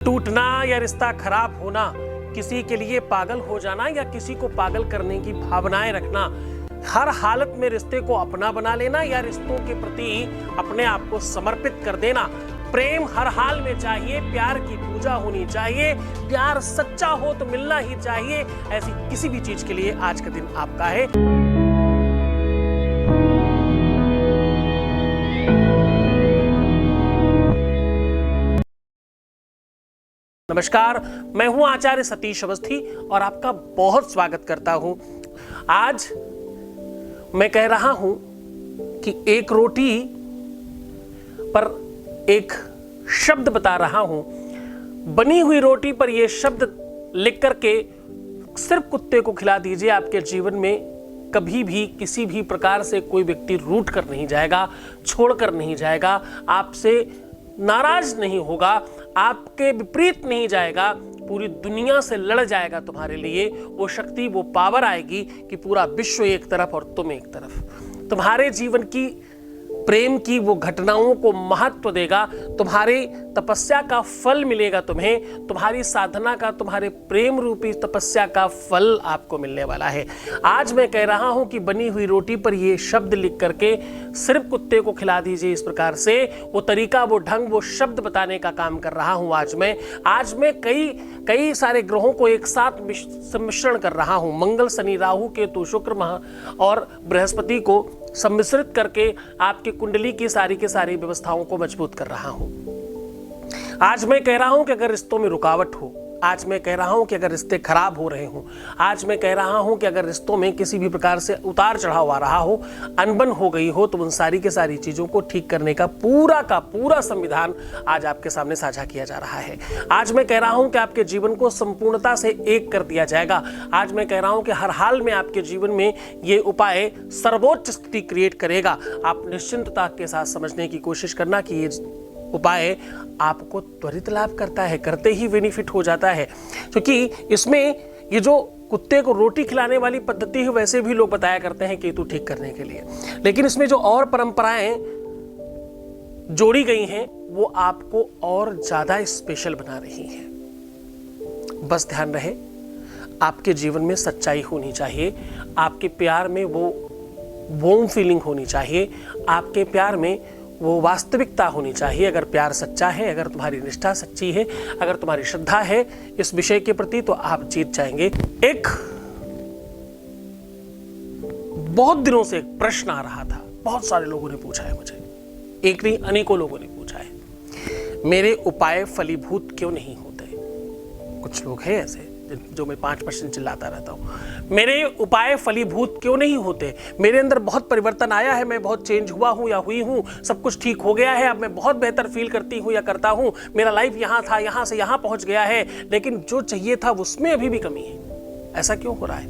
टूटना या रिश्ता खराब होना, किसी के लिए पागल हो जाना या किसी को पागल करने की भावनाएं रखना, हर हालत में रिश्ते को अपना बना लेना या रिश्तों के प्रति अपने आप को समर्पित कर देना। प्रेम हर हाल में चाहिए, प्यार की पूजा होनी चाहिए, प्यार सच्चा हो तो मिलना ही चाहिए। ऐसी किसी भी चीज के लिए आज का दिन आपका है। नमस्कार, मैं हूं आचार्य सतीश अवस्थी और आपका बहुत स्वागत करता हूं। आज मैं कह रहा हूं कि एक रोटी पर एक शब्द बता रहा हूं। बनी हुई रोटी पर यह शब्द लिख करके सिर्फ कुत्ते को खिला दीजिए, आपके जीवन में कभी भी किसी भी प्रकार से कोई व्यक्ति रूठ कर नहीं जाएगा, छोड़कर नहीं जाएगा, आपसे नाराज नहीं होगा, आपके विपरीत नहीं जाएगा, पूरी दुनिया से लड़ जाएगा तुम्हारे लिए। वो शक्ति, वो पावर आएगी कि पूरा विश्व एक तरफ और तुम एक तरफ। तुम्हारे जीवन की प्रेम की वो घटनाओं को महत्व देगा, तुम्हारी तपस्या का फल मिलेगा तुम्हें, तुम्हारी साधना का, तुम्हारे प्रेम रूपी तपस्या का फल आपको मिलने वाला है। आज मैं कह रहा हूं कि बनी हुई रोटी पर ये शब्द लिख करके सिर्फ कुत्ते को खिला दीजिए। इस प्रकार से वो तरीका, वो ढंग, वो शब्द बताने का काम कर रहा हूं। आज मैं कई सारे ग्रहों को एक साथ सम्मिश्रण कर रहा हूं। मंगल, शनि, राहु, केतु, शुक्र और बृहस्पति को सम्मिश्रित करके आपकी कुंडली की सारी व्यवस्थाओं को मजबूत कर रहा हूं। आज मैं कह रहा हूं कि अगर रिश्तों में रुकावट हो, आज मैं कह रहा हूं कि अगर रिश्ते खराब हो रहे हो, आज मैं कह रहा हूं कि अगर रिश्तों में किसी भी प्रकार से उतार चढ़ाव आ रहा हो, अनबन हो गई हो, तो उन सारी चीजों को ठीक करने का पूरा संविधान आज आपके सामने साझा किया जा रहा है। आज मैं कह रहा हूं कि आपके जीवन को संपूर्णता से एक कर दिया जाएगा। आज मैं कह रहा हूं कि हर हाल में आपके जीवन में ये उपाय सर्वोच्च स्थिति क्रिएट करेगा। आप निश्चिंतता के साथ समझने की कोशिश करना कि ये उपाय आपको त्वरित लाभ करता है, करते ही बेनिफिट हो जाता है। क्योंकि इसमें ये जो कुत्ते को रोटी खिलाने वाली पद्धति है, वैसे भी लोग बताया करते हैं केतु ठीक करने के लिए, लेकिन इसमें जो और परंपराएं जोड़ी गई हैं वो आपको और ज्यादा स्पेशल बना रही हैं। बस ध्यान रहे, आपके जीवन में सच्चाई होनी चाहिए, आपके प्यार में वो वार्म फीलिंग होनी चाहिए, आपके प्यार में वो वास्तविकता होनी चाहिए। अगर प्यार सच्चा है, अगर तुम्हारी निष्ठा सच्ची है, अगर तुम्हारी श्रद्धा है इस विषय के प्रति, तो आप जीत जाएंगे। एक बहुत दिनों से एक प्रश्न आ रहा था, बहुत सारे लोगों ने पूछा है मुझे, एक नहीं अनेकों लोगों ने पूछा है, मेरे उपाय फलीभूत क्यों नहीं होते। कुछ लोग हैं ऐसे जो मैं 5% चिल्लाता रहता हूँ, मेरे उपाय फलीभूत क्यों नहीं होते, मेरे अंदर बहुत परिवर्तन आया है, मैं बहुत चेंज हुआ हूँ या हुई हूँ, सब कुछ ठीक हो गया है, अब मैं बहुत बेहतर फील करती हूँ या करता हूँ, मेरा लाइफ यहाँ था, यहाँ से यहाँ पहुँच गया है, लेकिन जो चाहिए था उसमें अभी भी कमी है। ऐसा क्यों हो रहा है?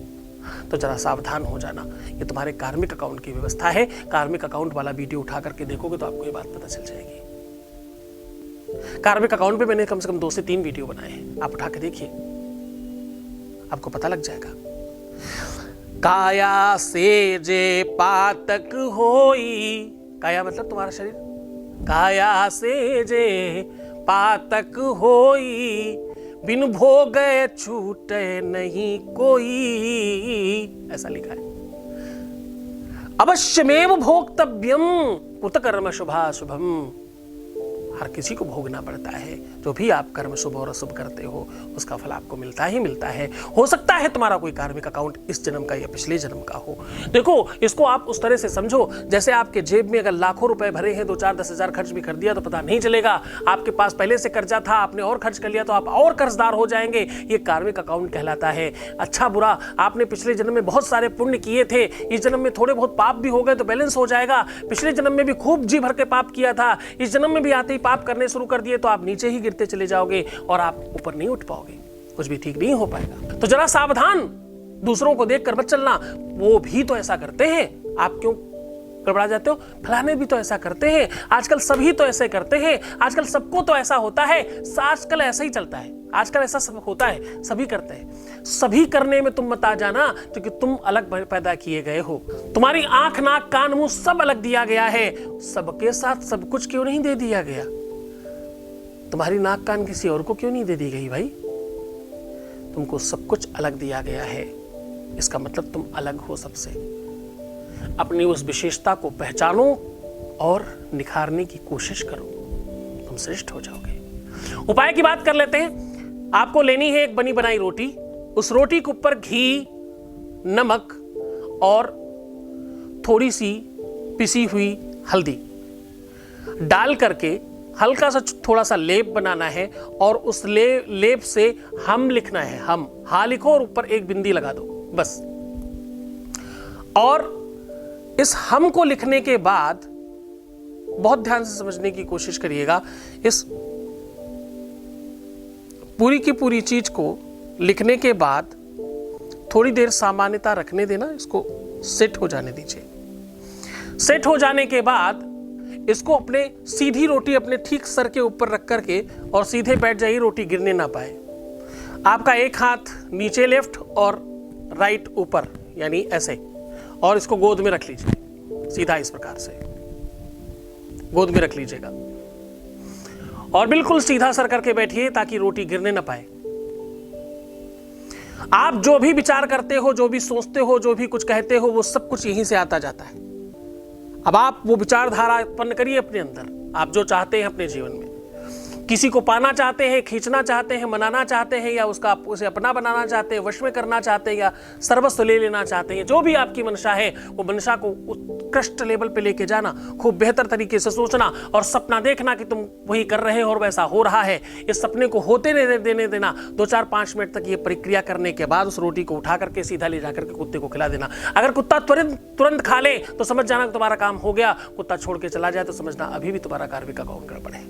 तो जरा सावधान हो जाना, ये तुम्हारे कार्मिक अकाउंट की व्यवस्था है। कार्मिक अकाउंट वाला वीडियो उठा करके देखोगे तो आपको ये बात पता चल जाएगी। कार्मिक अकाउंट पे मैंने कम से कम 2 से 3 वीडियो बनाए हैं, आप उठा के देखिए, आपको पता लग जाएगा। काया से जे पातक होई, काया मतलब तुम्हारा शरीर, काया से जे पातक होई, बिन भोगे छूटे नहीं कोई, ऐसा लिखा है। अवश्यमेव भोक्तव्यम कृतकर्म शुभाशुभम, हर किसी को भोगना पड़ता है। जो भी आप कर्म शुभ और अशुभ करते हो उसका फल आपको मिलता ही मिलता है। हो सकता है तुम्हारा कोई कार्मिक अकाउंट इस जन्म का या पिछले जन्म का हो। देखो, इसको आप उस तरह से समझो जैसे आपके जेब में अगर लाखों रुपए भरे हैं, 2-4-10 हजार खर्च भी कर दिया तो पता नहीं चलेगा। आपके पास पहले से कर्जा था, आपने और खर्च कर लिया तो आप और कर्जदार हो जाएंगे। ये कार्मिक अकाउंट कहलाता है। अच्छा बुरा आपने पिछले जन्म में बहुत सारे पुण्य किए थे, इस जन्म में थोड़े बहुत पाप भी हो गए तो बैलेंस हो जाएगा। पिछले जन्म में भी खूब जी भर के पाप किया था, इस जन्म में भी आते ही पाप करने शुरू कर दिए तो आप नीचे ही गिरते चले जाओगे और आप ऊपर नहीं उठ पाओगे, कुछ भी ठीक नहीं हो पाएगा। तो जरा सावधान, दूसरों को देखकर मत चलना, वो भी तो ऐसा करते हैं, आप क्यों गड़बड़ा जाते हो? फलाने भी तो ऐसा करते हैं, आजकल सभी तो ऐसे करते हैं, आजकल सबको तो ऐसा होता है, आजकल ऐसा ही चलता है, आजकल ऐसा सब होता है, सभी करते हैं। सभी करने में तुम मत आ जाना, क्योंकि तुम अलग पैदा किए गए हो। तुम्हारी आंख, नाक, कान, मुंह सब अलग दिया गया है। सबके साथ सब कुछ क्यों नहीं दे दिया गया? तुम्हारी नाक कान किसी और को क्यों नहीं दे दी गई भाई? तुमको सब कुछ अलग दिया गया है, इसका मतलब तुम अलग हो सबसे। अपनी उस विशेषता को पहचानो और निखारने की कोशिश करो, तुम श्रेष्ठ हो जाओगे। उपाय की बात कर लेते हैं। आपको लेनी है एक बनी बनाई रोटी। उस रोटी के ऊपर घी, नमक और थोड़ी सी पिसी हुई हल्दी डाल करके हल्का सा थोड़ा सा लेप बनाना है और उस लेप से हम लिखना है। हम हा लिखो और ऊपर एक बिंदी लगा दो बस। और इस हम को लिखने के बाद बहुत ध्यान से समझने की कोशिश करिएगा। इस पूरी की पूरी चीज को लिखने के बाद थोड़ी देर सामान्यता रखने देना, इसको सेट हो जाने दीजिए। सेट हो जाने के बाद इसको अपने सीधी रोटी अपने ठीक सर के ऊपर रख करके और सीधे बैठ जाइए, रोटी गिरने ना पाए। आपका एक हाथ नीचे लेफ्ट और राइट ऊपर, यानी ऐसे, और इसको गोद में रख लीजिए सीधा इस प्रकार से गोद में रख लीजिएगा और बिल्कुल सीधा सर करके बैठिए ताकि रोटी गिरने ना पाए। आप जो भी विचार करते हो, जो भी सोचते हो, जो भी कुछ कहते हो, वो सब कुछ यहीं से आता जाता है। अब आप वो विचारधारा उत्पन्न करिए अपने अंदर। आप जो चाहते हैं अपने जीवन में, किसी को पाना चाहते हैं, खींचना चाहते हैं, मनाना चाहते हैं, या उसे अपना बनाना चाहते हैं, वश में करना चाहते हैं, या सर्वस्व ले लेना चाहते हैं, जो भी आपकी मनसा है, वो मनसा को उत्कृष्ट लेवल पे लेके जाना, खूब बेहतर तरीके से सोचना और सपना देखना कि तुम वही कर रहे हो और वैसा हो रहा है। इस सपने को होते देने देना। 2-4-5 मिनट तक ये प्रक्रिया करने के बाद उस रोटी को उठा करके सीधा ले जाकर के कुत्ते को खिला देना। अगर कुत्ता तुरंत खा ले तो समझ जाना कि तुम्हारा काम हो गया। कुत्ता छोड़ के चला जाए तो समझना अभी भी तुम्हारा कार्य का गौन गड़बड़ है।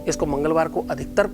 इसको मंगलवार को अधिकतर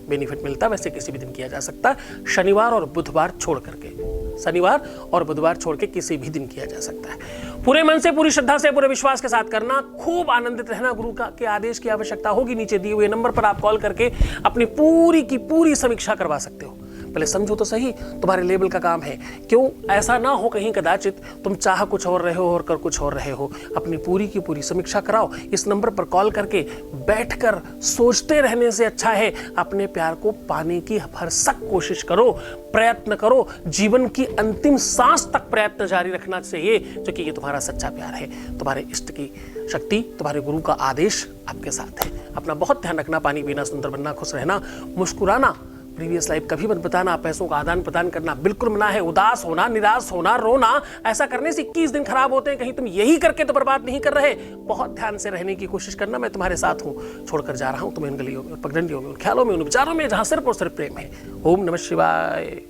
बेनिफिट मिलता है, वैसे किसी भी दिन किया जा सकता है। शनिवार और बुधवार छोड़ करके, शनिवार और बुधवार छोड़ के किसी भी दिन किया जा सकता है। पूरे मन से, पूरी श्रद्धा से, पूरे विश्वास के साथ करना। खूब आनंदित रहना। गुरु के आदेश की आवश्यकता होगी। नीचे दिए हुए नंबर पर आप कॉल करके अपनी पूरी की पूरी समीक्षा करवा सकते हो। पहले समझो तो सही, तुम्हारे लेवल का काम है। क्यों ऐसा ना हो कहीं कदाचित तुम चाह कुछ और रहे हो और कर कुछ और रहे हो। अपनी पूरी की पूरी समीक्षा कराओ। इस नंबर पर कॉल करके बैठकर सोचते रहने से अच्छा है अपने प्यार को पाने की भरसक कोशिश करो, प्रयत्न करो। जीवन की अंतिम सांस तक प्रयत्न जारी रखना चाहिए, क्योंकि ये तुम्हारा सच्चा प्यार है। तुम्हारे इष्ट की शक्ति, तुम्हारे गुरु का आदेश आपके साथ है। अपना बहुत ध्यान रखना। पानी पीना, सुंदर बनना, खुश रहना, मुस्कुराना, प्रीवियस लाइफ कभी मत बताना, पैसों का आदान प्रदान करना बिल्कुल मना है। उदास होना, निराश होना, रोना, ऐसा करने से 21 दिन खराब होते हैं। कहीं तुम यही करके तो बर्बाद नहीं कर रहे। बहुत ध्यान से रहने की कोशिश करना। मैं तुम्हारे साथ हूं, छोड़कर जा रहा हूं तुम्हें इन गलियों में, पगडंडियों में, ख्यालों में, उन विचारों में जहां सिर्फ और सिर्फ प्रेम है। ओम नमः शिवाय।